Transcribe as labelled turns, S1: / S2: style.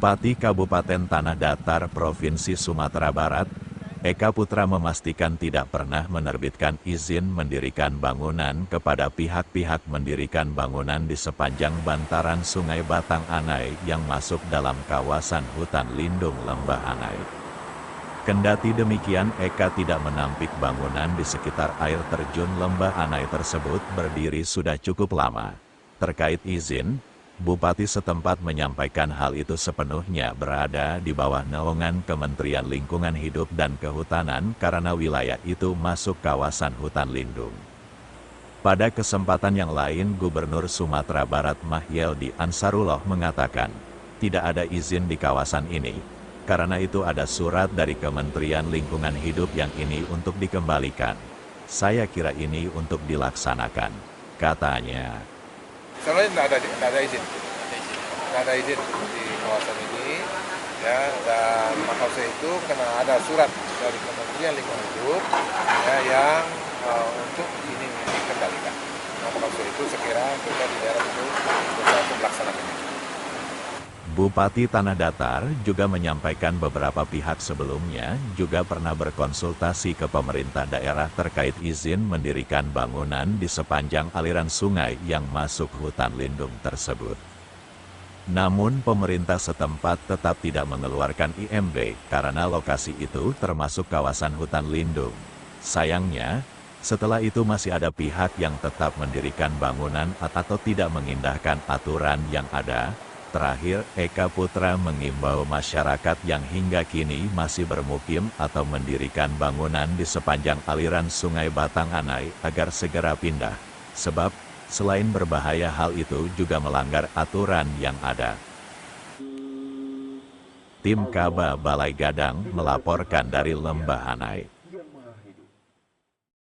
S1: Bupati Kabupaten Tanah Datar Provinsi Sumatera Barat, Eka Putra memastikan tidak pernah menerbitkan izin mendirikan bangunan kepada pihak-pihak mendirikan bangunan di sepanjang bantaran Sungai Batang Anai yang masuk dalam kawasan hutan lindung Lembah Anai. Kendati demikian, Eka tidak menampik bangunan di sekitar air terjun Lembah Anai tersebut berdiri sudah cukup lama. Terkait izin, Bupati setempat menyampaikan hal itu sepenuhnya berada di bawah naungan Kementerian Lingkungan Hidup dan Kehutanan karena wilayah itu masuk kawasan hutan lindung. Pada kesempatan yang lain, Gubernur Sumatera Barat Mahyeldi Ansarullah mengatakan, tidak ada izin di kawasan ini, karena itu ada surat dari Kementerian Lingkungan Hidup yang ini untuk dikembalikan. Saya kira ini untuk dilaksanakan, katanya.
S2: Soalnya tidak ada izin di kawasan ini, ya, dan maka itu karena ada surat dari Kementerian Lingkungan Hidup ya, yang untuk ini dikendalikan. Nah, maka itu sekira kita di daerah itu untuk melaksanakan ini.
S1: Bupati Tanah Datar juga menyampaikan beberapa pihak sebelumnya juga pernah berkonsultasi ke pemerintah daerah terkait izin mendirikan bangunan di sepanjang aliran sungai yang masuk hutan lindung tersebut. Namun pemerintah setempat tetap tidak mengeluarkan IMB karena lokasi itu termasuk kawasan hutan lindung. Sayangnya, setelah itu masih ada pihak yang tetap mendirikan bangunan atau tidak mengindahkan aturan yang ada. Terakhir, Eka Putra mengimbau masyarakat yang hingga kini masih bermukim atau mendirikan bangunan di sepanjang aliran Sungai Batang Anai agar segera pindah. Sebab, selain berbahaya hal itu juga melanggar aturan yang ada. Tim Kaba Balai Gadang melaporkan dari Lembah Anai.